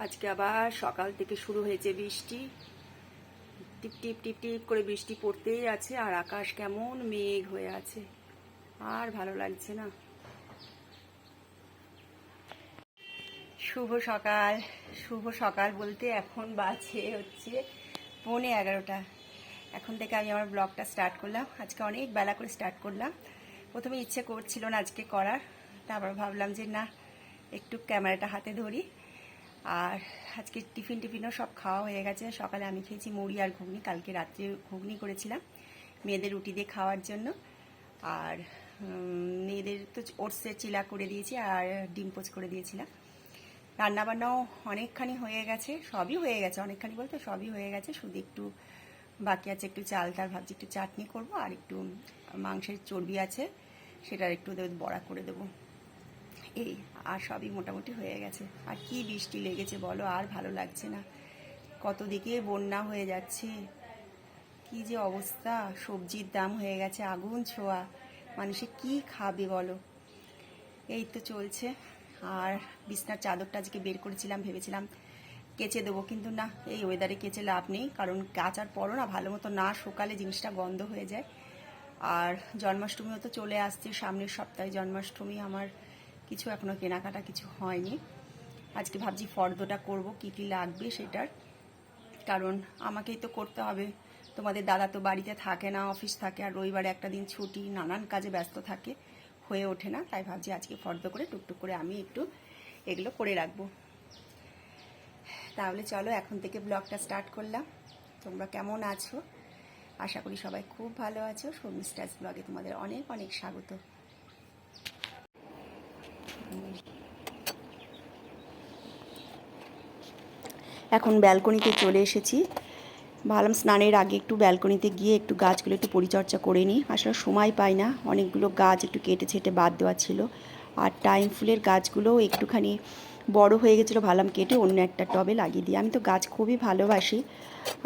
আজকে আবার সকাল থেকে শুরু হয়েছে বৃষ্টি। টিপ টিপ টিপ টিপ করে বৃষ্টি পড়তেই আছে, আর আকাশ কেমন মেঘ হয়ে আছে, আর ভালো লাগছে না। শুভ সকাল। শুভ সকাল বলতে এখন বাজে হচ্ছে 11:15। এখন থেকে আমি আমার ব্লগটা স্টার্ট করলাম। আজকে অনেক বেলা করে স্টার্ট করলাম। প্রথমে ইচ্ছে করছিল না আজকে করার, তারপর ভাবলাম যে না, একটু ক্যামেরাটা হাতে ধরি। আর আজকে টিফিনও সব খাওয়া হয়ে গেছে। সকালে আমি খেয়েছি মুড়ি আর ঘুগনি, কালকে রাত্রে ঘুগনি করেছিলাম মেয়েদের রুটি দিয়ে খাওয়ার জন্য। আর মেয়েদের তো ওটসের চিলা করে দিয়েছি আর ডিম পোচ করে দিয়েছিলাম। রান্নাবান্নাও অনেকখানি হয়ে গেছে, সবই হয়ে গেছে, অনেকখানি বলতে সবই হয়ে গেছে, শুধু একটু বাকি আছে। একটু চালটা ভাবছি একটু চাটনি করব, আর একটু মাংসের চর্বি আছে, সেটার একটু বড়া করে দেবো, এই। আর সবই মোটামুটি হয়ে গেছে। আর কি বৃষ্টি লেগেছে বলো, আর ভালো লাগছে না। কত দিকে বন্যা হয়ে যাচ্ছে, কি যে অবস্থা। সবজির দাম হয়ে গেছে আগুন ছোঁয়া, মানুষে কি খাবে বলো। এই তো চলছে। আর বিছনার চাদরটা আজকে বের করেছিলাম, ভেবেছিলাম কেচে দেবো, কিন্তু না, এই ওয়েদারে কেচে লাভ নেই, কারণ কাচার পরও না ভালো মতো না শুকালে জিনিসটা গন্ধ হয়ে যায়। আর জন্মাষ্টমীও তো চলে আসছে, সামনের সপ্তাহে জন্মাষ্টমী। আমার কিছু এখনো কেনাকাটা কিছু হয়নি। আজকে ভাবছি ফর্দটা করব, কি কি লাগবে সেটার, কারণ আমাকেই তো করতে হবে। তোমাদের দাদা তো বাড়িতে থাকে না, অফিস থাকে, আর রবিবারে একটা দিন ছুটি, নানান কাজে ব্যস্ত থাকে, হয়ে ওঠে না। তাই ভাবছি আজকে ফর্দ করে টুকটুক করে আমি একটু এগুলো করে রাখবো। তাহলে চলো এখন থেকে ব্লগটা স্টার্ট করলাম। তোমরা কেমন আছো? আশা করি সবাই খুব ভালো আছো। শর্মি স্টাইলস ব্লগে তোমাদের অনেক অনেক স্বাগত। এখন ব্যালকনিতে চলে এসেছি। ভাবলাম স্নানের আগে একটু ব্যালকনিতে গিয়ে একটু গাছগুলো একটু পরিচর্যা করে নিই। আসলে সময় পাই না, অনেকগুলো গাছ একটু কেটে ছেটে বাদ দেওয়া ছিল। আর টাইম ফুলের গাছগুলোও একটুখানি বড় হয়ে গেছিলো, ভাবলাম কেটে অন্য একটা টবে লাগিয়ে দিই। আমি তো গাছ খুবই ভালোবাসি,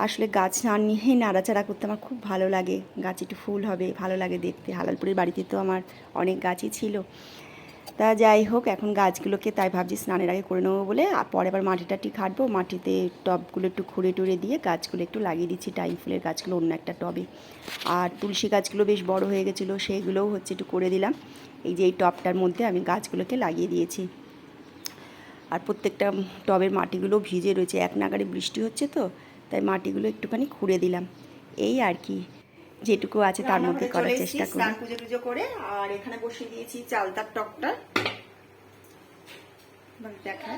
আসলে গাছ না নিয়ে নাড়াচাড়া করতে আমার খুব ভালো লাগে। গাছ একটু ফুল হবে, ভালো লাগে দেখতে। হালালপুরের বাড়িতে তো আমার অনেক গাছই ছিল। তা যাই হোক, এখন গাছগুলোকে তাই ভাবছি স্নানের আগে করে নেবো বলে, পরে আবার মাটিটাটি খাটবো, মাটিতে টবগুলো একটু খুঁড়ে টুড়ে দিয়ে গাছগুলো একটু লাগিয়ে দিচ্ছি, টাইম ফুলের গাছগুলো অন্য একটা টবে। আর তুলসী গাছগুলো বেশ বড় হয়ে গেছিলো, সেইগুলোও হচ্ছে একটু করে দিলাম। এই যে এই টবটার মধ্যে আমি গাছগুলোকে লাগিয়ে দিয়েছি। আর প্রত্যেকটা টবের মাটিগুলো ভিজে রয়েছে, এক নাগাড়ে বৃষ্টি হচ্ছে তো, তাই মাটিগুলো একটুখানি খুঁড়ে দিলাম। এই আর কি, যেটুকু আছে তার মধ্যে করার চেষ্টা করি। স্নান পুজো টুজো করে আর এখানে বসিয়ে দিয়েছি চালতার টকটা। দেখা,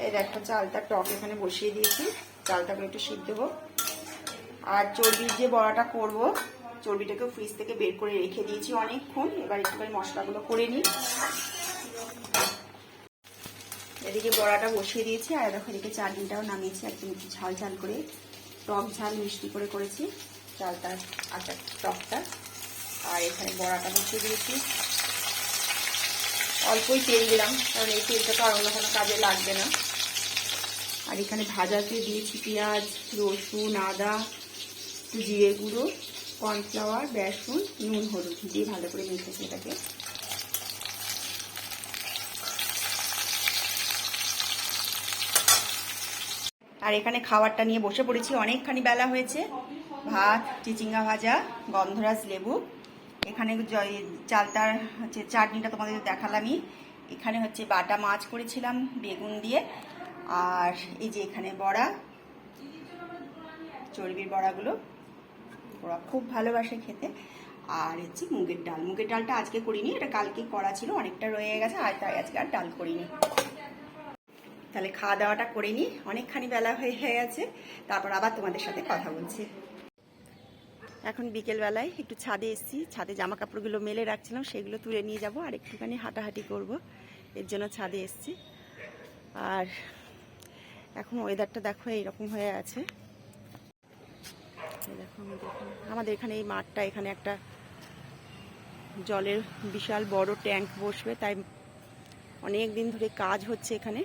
এই দেখো চালতার টক এখানে বসিয়ে দিয়েছি, চালটাকে একটু সিদ্ধ হোক। আর চর্বির যে বড়াটা করব, চর্বিটাকেও ফ্রিজ থেকে বের করে রেখে দিয়েছি অনেকক্ষণ। এবার একটুখানি মশলাগুলো করে নিই। এদিকে বড়াটা বসিয়ে দিয়েছি, আর দেখো এদিকে চাটনিটাও নামিয়েছি, একদম একটু ঝাল ঝাল করে, টক ঝাল মিষ্টি করে করেছি চালটার আচার টকটা। আর এখানে বড়াটা বসিয়ে দিয়েছি, অল্পই তেল দিলাম, কারণ এই তেলটা তো আর অন্য কোনো কাজে লাগবে না। আর এখানে ভাজাতে দিয়েছি পেঁয়াজ, রসুন, আদা, একটু জিরে গুঁড়ো, কর্নফ্লাওয়ার, বেসন, নুন, হলুদ দিয়ে ভালো করে মেখেছি এটাকে। আর এখানে খাবারটা নিয়ে বসে পড়েছি, অনেকখানি বেলা হয়েছে। ভাত, চিচিঙ্গা ভাজা, গন্ধরাজ লেবু, এখানে চালতার হচ্ছে চাটনিটা তোমাদের দেখালামই। এখানে হচ্ছে বাটা মাছ করেছিলাম বেগুন দিয়ে। আর এই যে এখানে বড়া, চর্বির বড়াগুলো ওরা খুব ভালোবাসে খেতে। আর হচ্ছে মুগের ডাল, মুগের ডালটা আজকে করিনি, এটা কালকে করা ছিল, অনেকটা রয়ে গেছে, আর তাই আজকে আর ডাল করিনি। তাহলে খাওয়া দাওয়াটা করে নিই, অনেকখানি বেলা হয়ে গেছে, তারপর আবার তোমাদের সাথে কথা বলছি। এখন বিকেলবেলায় একটু ছাদে এসেছি, ছাদে জামা কাপড়গুলো মেলে রাখছিলাম, সেগুলো তুলে নিয়ে যাব, আর একটুখানি হাঁটাহাঁটি করব, এর জন্য ছাদে এসেছি। আর এখন ওয়েদারটা দেখো এইরকম হয়ে আছে। দেখো আমাদের এখানে এই মাঠটা, এখানে একটা জলের বিশাল বড় ট্যাঙ্ক বসবে, তাই অনেক দিন ধরে কাজ হচ্ছে এখানে।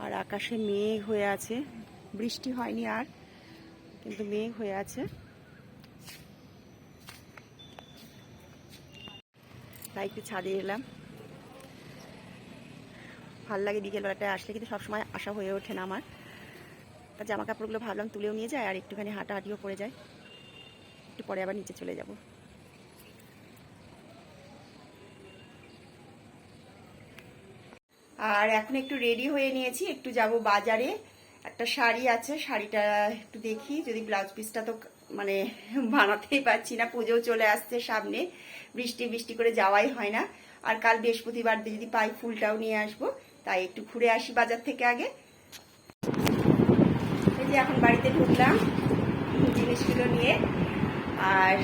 আর আকাশে মেঘ হয়ে আছে, বৃষ্টি হয়নি আর, কিন্তু মেঘ হয়ে আছে। তাই একটু ছাদে এলাম। ভাল লাগে বিকেলবেলাটায় আসলে, কিন্তু সবসময় আসা হয়ে ওঠে না আমার। তা জামা কাপড়গুলো ভাবলাম তুলেও নিয়ে যায় আর একটুখানি হাঁটাহাঁটিও করে যায়, একটু পরে আবার নিচে চলে যাব। আর এখন একটু রেডি হয়ে নিয়েছি, একটু যাব বাজারে। একটা শাড়ি আছে, শাড়িটা একটু দেখি, যদি ব্লাউজ পিসটা তো মানে বানাতেই পারছি না, পুজোও চলে আসছে সামনে, বৃষ্টি বৃষ্টি করে যাওয়াই হয় না। আর কাল বৃহস্পতিবার যদি পাই ফুলটাও নিয়ে আসবো, তাই একটু ঘুরে আসি বাজার থেকে আগে। এই যে এখন বাড়িতে ঢুকলাম জিনিসগুলো নিয়ে, আর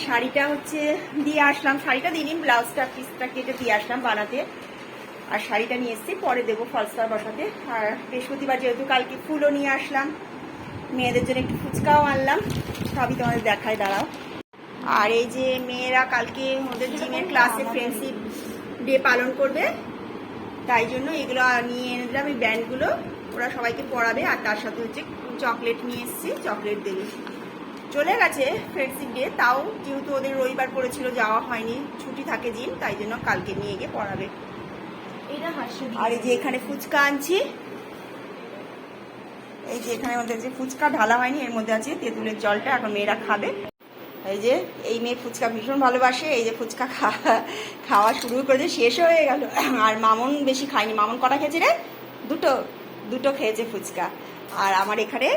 শাড়িটা হচ্ছে দিয়ে আসলাম, শাড়িটা দিইনি, ব্লাউজটা পিসটা কেটে দিয়ে আসলাম বানাতে, আর শাড়িটা নিয়ে এসেছি পরে দেবো ফলসটা বসাতে। আর বৃহস্পতিবার যেহেতু কালকে ফুলও নিয়ে আসলাম, মেয়েদের জন্য একটু ফুচকাও আনলাম, সবই তোমাদের দেখায়, দাঁড়াও। আর এই যে মেয়েরা কালকে ওদের জিমের ক্লাসে ফ্রেন্ডশিপ ডে পালন করবে, তাই জন্য এগুলো নিয়ে এনেছিলাম, এই ব্যান্ডগুলো ওরা সবাইকে পরাবে। আর তার সাথে হচ্ছে চকলেট নিয়ে এসেছি, চকলেট দেবে। চলে গেছে ফ্রেন্ডশিপ ডে, তাও যেহেতু ওদের রবিবার পড়েছিল যাওয়া হয়নি, ছুটি থাকে জিম, তাই জন্য কালকে নিয়ে গিয়ে পড়াবে। আর এই যে এখানে ফুচকা আনছি, এই যে এখানে আমাদের যে ফুচকা ঢালা হয়নি, এর মধ্যে আছে তেঁতুলের জলটা, এখন মেয়েরা খাবে। এই যে এই মেয়ে ফুচকা ভীষণ ভালোবাসে, এই যে ফুচকা খাওয়া শুরু করেছে, শেষ হয়ে গেল। আর মামন বেশি খায়নি, মামন কটা খেয়েছে রে? দুটো খেয়েছে ফুচকা। আর আমার এখানে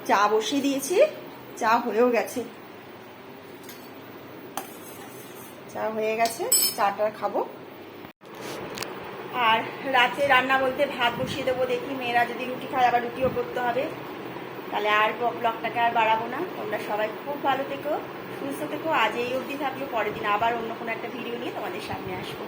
চা বসিয়ে দিয়েছি, চা হয়েও গেছে, চা হয়ে গেছে, চাটা খাবো। আর রাতে রান্না বলতে ভাত বসিয়ে দেবো, দেখি মেয়েরা যদি রুটি খায় আবার রুটিও করতে হবে। তাহলে আর ব্লগটাকে আর বাড়াবো না, তোমরা সবাই খুব ভালো থেকো, সুস্থ থেকো। আজ এই অবধি থাকলেও পরের দিন আবার অন্য কোনো একটা ভিডিও নিয়ে তোমাদের সামনে আসবো।